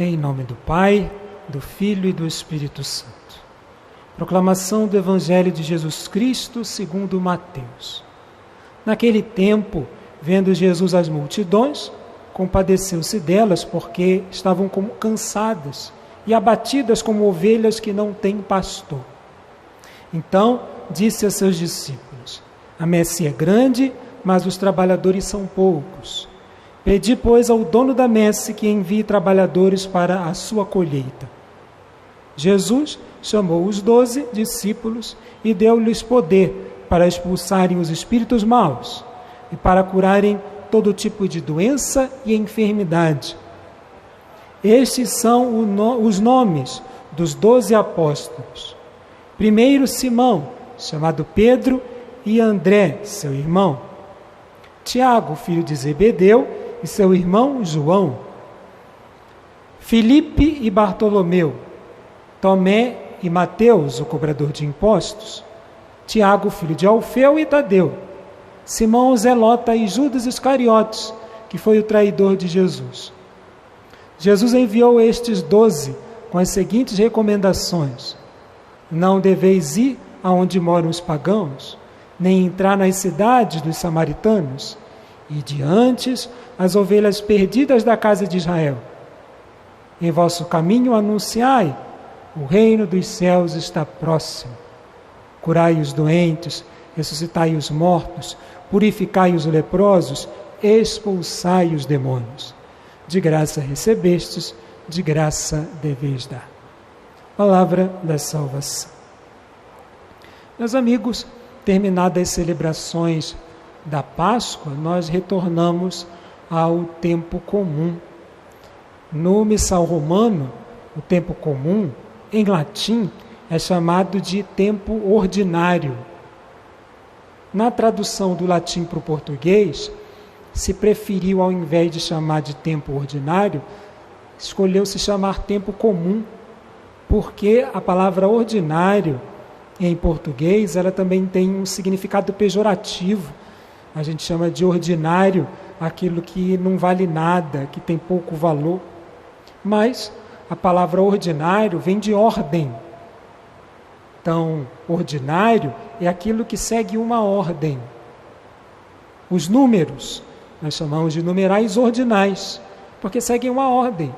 Em nome do Pai, do Filho e do Espírito Santo. Proclamação do Evangelho de Jesus Cristo segundo Mateus. Naquele tempo, vendo Jesus as multidões, compadeceu-se delas, porque estavam cansadas e abatidas como ovelhas que não têm pastor. Então disse a seus discípulos: a messe é grande, mas os trabalhadores são poucos. Pedi, pois, ao dono da messe que envie trabalhadores para a sua colheita. Jesus chamou os 12 discípulos e deu-lhes poder para expulsarem os espíritos maus e para curarem todo tipo de doença e enfermidade. Estes são os nomes dos 12 apóstolos. Primeiro, Simão, chamado Pedro, e André, seu irmão. Tiago, filho de Zebedeu, e seu irmão João. Filipe e Bartolomeu. Tomé e Mateus, o cobrador de impostos. Tiago, filho de Alfeu, e Tadeu. Simão o Zelota e Judas Iscariotes, que foi o traidor de Jesus. Jesus enviou estes 12 com as seguintes recomendações: não deveis ir aonde moram os pagãos, nem entrar nas cidades dos samaritanos, e diante as ovelhas perdidas da casa de Israel. Em vosso caminho anunciai: o reino dos céus está próximo. Curai os doentes, ressuscitai os mortos, purificai os leprosos, expulsai os demônios. De graça recebestes, de graça deveis dar. Palavra da salvação. Meus amigos, terminadas as celebrações da Páscoa, nós retornamos ao tempo comum. No missal romano, o tempo comum, em latim, é chamado de tempo ordinário. Na tradução do latim para o português, se preferiu, ao invés de chamar de tempo ordinário, escolheu-se chamar tempo comum, porque a palavra ordinário, em português, ela também tem um significado pejorativo. A gente chama de ordinário aquilo que não vale nada, que tem pouco valor. Mas a palavra ordinário vem de ordem. Então, ordinário é aquilo que segue uma ordem. Os números, nós chamamos de numerais ordinais, porque seguem uma ordem.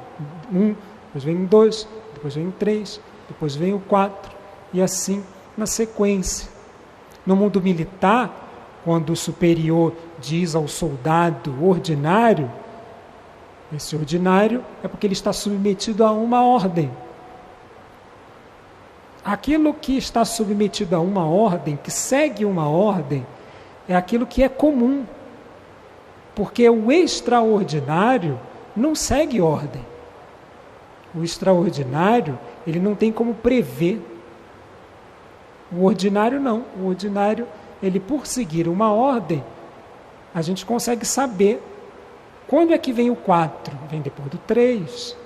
1, depois vem 2, depois vem 3, depois vem o 4, e assim na sequência. No mundo militar, quando o superior diz ao soldado ordinário, esse ordinário é porque ele está submetido a uma ordem. Aquilo que está submetido a uma ordem, que segue uma ordem, é aquilo que é comum. Porque o extraordinário não segue ordem. O extraordinário, ele não tem como prever. O ordinário não. O ordinário, ele por seguir uma ordem, a gente consegue saber quando é que vem o 4. Vem depois do 3.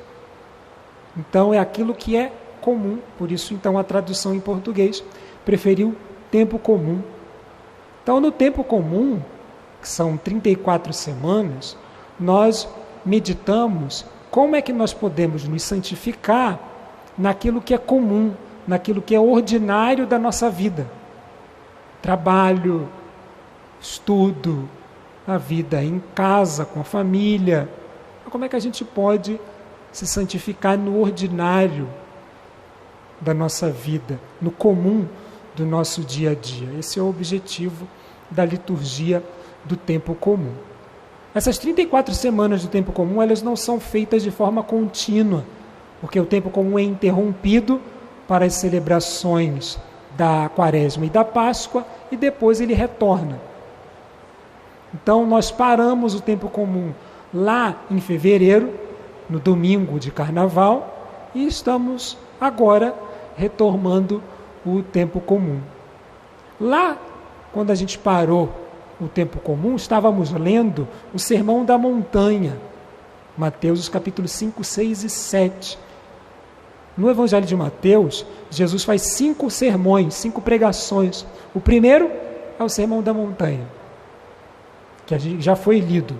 Então é aquilo que é comum. Por isso, então, a tradução em português preferiu tempo comum. Então, no tempo comum, que são 34 semanas, nós meditamos como é que nós podemos nos santificar naquilo que é comum, naquilo que é ordinário da nossa vida. Trabalho, estudo, a vida em casa, com a família. Como é que a gente pode se santificar no ordinário da nossa vida, no comum do nosso dia a dia? Esse é o objetivo da liturgia do tempo comum. Essas 34 semanas do tempo comum, elas não são feitas de forma contínua, porque o tempo comum é interrompido para as celebrações da Quaresma e da Páscoa, e depois ele retorna. Então, nós paramos o tempo comum lá em fevereiro, no domingo de Carnaval, e estamos agora retomando o tempo comum. Lá, quando a gente parou o tempo comum, estávamos lendo o Sermão da Montanha, Mateus capítulos 5, 6 e 7. No Evangelho de Mateus, Jesus faz 5 sermões, 5 pregações. O primeiro é o Sermão da Montanha, que já foi lido.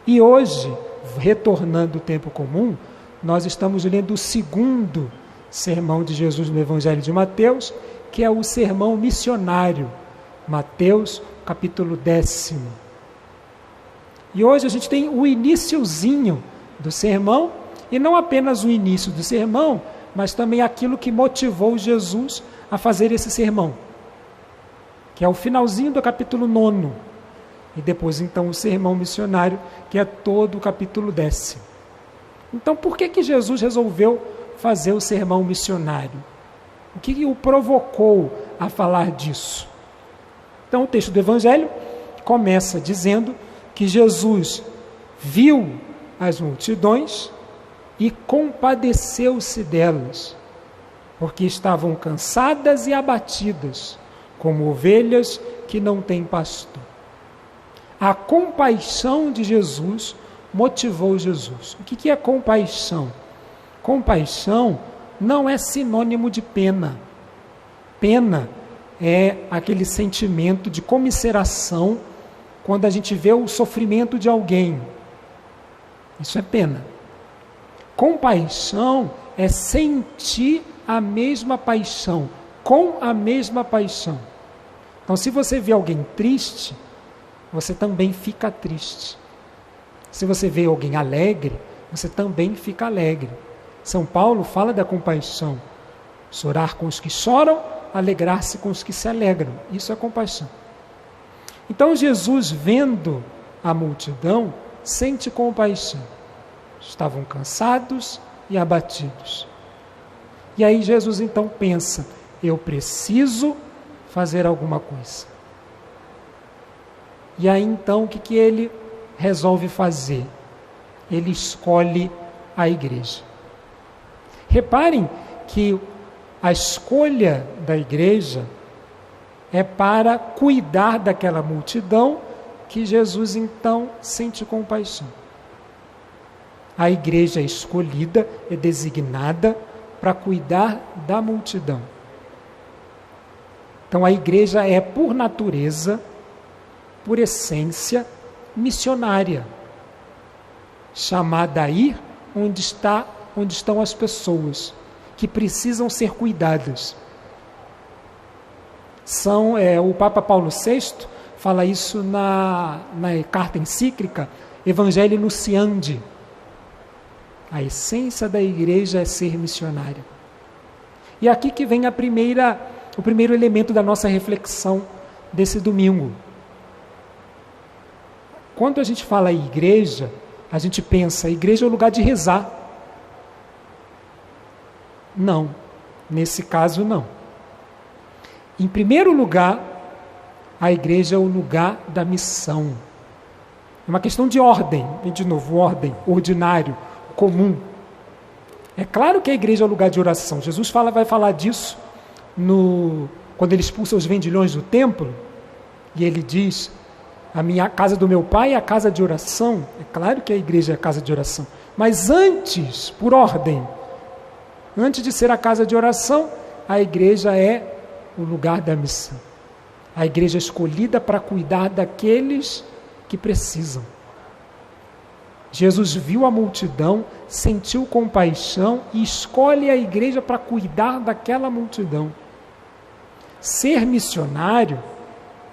E hoje, retornando o tempo comum, nós estamos lendo o segundo sermão de Jesus no Evangelho de Mateus, que é o sermão missionário, Mateus, capítulo 10. E hoje a gente tem o iniciozinho do sermão, e não apenas o início do sermão, mas também aquilo que motivou Jesus a fazer esse sermão, que é o finalzinho do capítulo 9, e depois então o sermão missionário, que é todo o capítulo 10. Então por que Jesus resolveu fazer o sermão missionário? O que o provocou a falar disso? Então o texto do Evangelho começa dizendo que Jesus viu as multidões e compadeceu-se delas, porque estavam cansadas e abatidas, como ovelhas que não têm pastor. A compaixão de Jesus motivou Jesus. O que é compaixão? Compaixão não é sinônimo de pena. Pena é aquele sentimento de comiseração quando a gente vê o sofrimento de alguém. Isso é pena. Compaixão é sentir a mesma paixão, com a mesma paixão. Então, se você vê alguém triste, você também fica triste. Se você vê alguém alegre, você também fica alegre. São Paulo fala da compaixão. Chorar com os que choram, alegrar-se com os que se alegram. Isso é compaixão. Então Jesus, vendo a multidão, sente compaixão. Estavam cansados e abatidos. E aí Jesus então pensa, eu preciso fazer alguma coisa. E aí então o que ele resolve fazer? Ele escolhe a igreja. Reparem que a escolha da igreja é para cuidar daquela multidão que Jesus então sente compaixão. A igreja é escolhida, é designada para cuidar da multidão. Então a igreja é, por natureza, por essência, missionária, chamada a ir onde estão as pessoas que precisam ser cuidadas. O Papa Paulo VI fala isso na carta encíclica Evangelii Nuntiandi. A essência da igreja é ser missionária. E aqui que vem o primeiro elemento da nossa reflexão desse domingo. Quando a gente fala em igreja, a gente pensa, igreja é o lugar de rezar. Não, nesse caso não. Em primeiro lugar, a igreja é o lugar da missão. É uma questão de ordem, e de novo, ordem, ordinário, comum. É claro que a igreja é o lugar de oração. Jesus vai falar disso quando ele expulsa os vendilhões do templo, e ele diz, a casa do meu pai é a casa de oração. É claro que a igreja é a casa de oração. Mas antes, por ordem, antes de ser a casa de oração, a igreja é o lugar da missão. A igreja é escolhida para cuidar daqueles que precisam. Jesus viu a multidão, sentiu compaixão e escolhe a igreja para cuidar daquela multidão. Ser missionário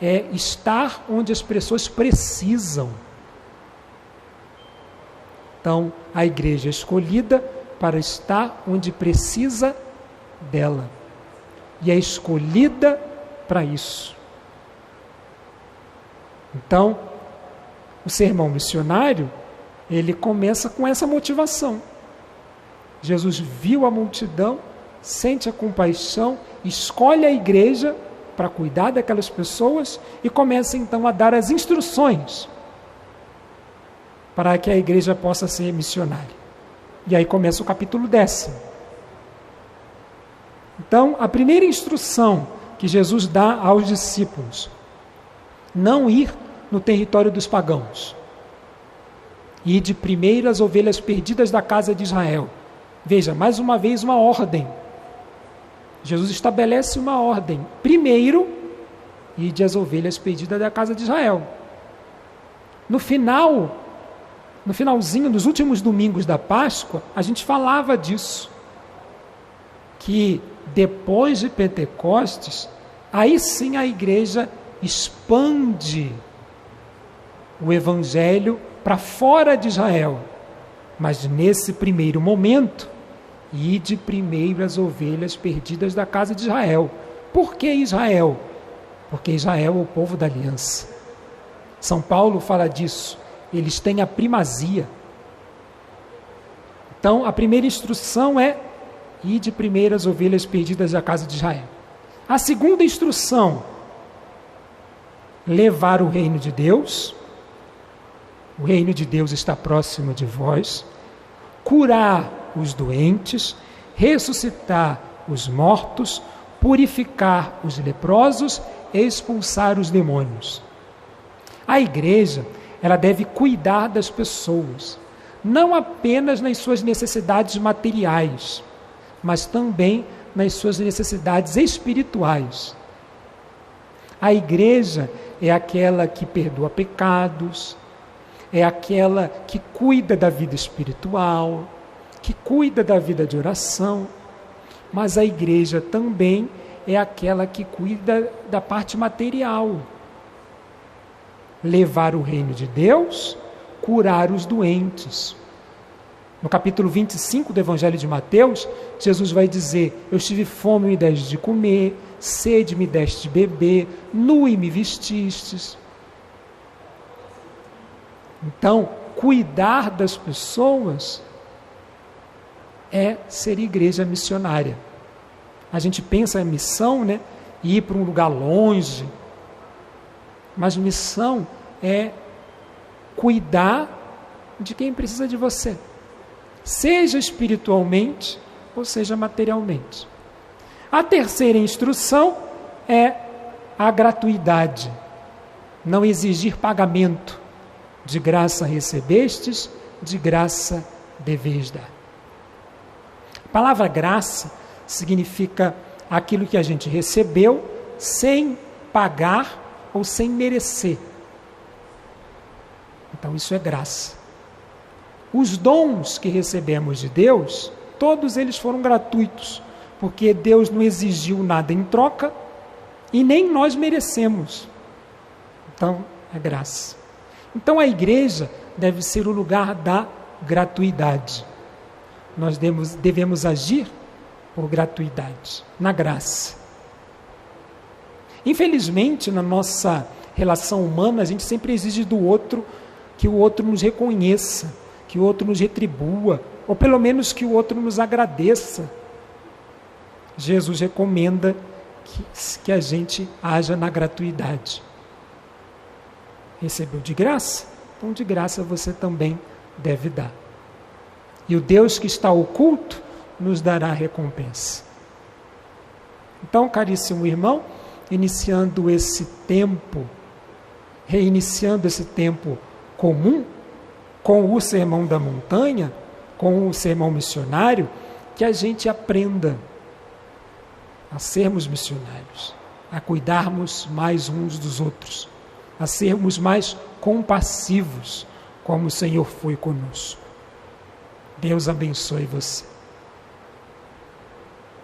é estar onde as pessoas precisam. Então, a igreja é escolhida para estar onde precisa dela. E é escolhida para isso. Então, o sermão missionário, ele começa com essa motivação. Jesus viu a multidão, sente a compaixão, escolhe a igreja para cuidar daquelas pessoas e começa então a dar as instruções para que a igreja possa ser missionária. E aí começa o capítulo 10. Então, a primeira instrução que Jesus dá aos discípulos: não ir no território dos pagãos. Ide primeiro as ovelhas perdidas da casa de Israel. Veja, mais uma vez uma ordem. Jesus estabelece uma ordem. Primeiro, ide as ovelhas perdidas da casa de Israel. No final no finalzinho, nos últimos domingos da Páscoa, a gente falava disso, que depois de Pentecostes, aí sim a igreja expande o evangelho para fora de Israel. Mas nesse primeiro momento, ide primeiro as ovelhas perdidas da casa de Israel. Por que Israel? Porque Israel é o povo da aliança. São Paulo fala disso. Eles têm a primazia. Então, a primeira instrução é: ide primeiro as ovelhas perdidas da casa de Israel. A segunda instrução: levar o reino de Deus. O reino de Deus está próximo de vós. Curar os doentes, ressuscitar os mortos, purificar os leprosos e expulsar os demônios. A igreja, ela deve cuidar das pessoas, não apenas nas suas necessidades materiais, mas também nas suas necessidades espirituais. A igreja é aquela que perdoa pecados, é aquela que cuida da vida espiritual, que cuida da vida de oração, mas a igreja também é aquela que cuida da parte material. Levar o reino de Deus, curar os doentes. No capítulo 25 do Evangelho de Mateus, Jesus vai dizer: eu tive fome e me deste de comer, sede me deste de beber, nu e me vestistes. Então, cuidar das pessoas é ser igreja missionária. A gente pensa em missão, né? Ir para um lugar longe. Mas missão é cuidar de quem precisa de você, seja espiritualmente ou seja materialmente. A terceira instrução é a gratuidade. Não exigir pagamento. De graça recebestes, de graça deveis dar. A palavra graça significa aquilo que a gente recebeu sem pagar ou sem merecer. Então isso é graça. Os dons que recebemos de Deus, todos eles foram gratuitos, porque Deus não exigiu nada em troca e nem nós merecemos. Então é graça. Então a igreja deve ser o lugar da gratuidade. Nós devemos agir por gratuidade, na graça. Infelizmente, na nossa relação humana, a gente sempre exige do outro que o outro nos reconheça, que o outro nos retribua, ou pelo menos que o outro nos agradeça. Jesus recomenda que a gente haja na gratuidade. Recebeu de graça? Então de graça você também deve dar. E o Deus que está oculto nos dará recompensa. Então, caríssimo irmão, reiniciando esse tempo comum, com o Sermão da Montanha, com o sermão missionário, que a gente aprenda a sermos missionários, a cuidarmos mais uns dos outros, a sermos mais compassivos, como o Senhor foi conosco. Deus abençoe você.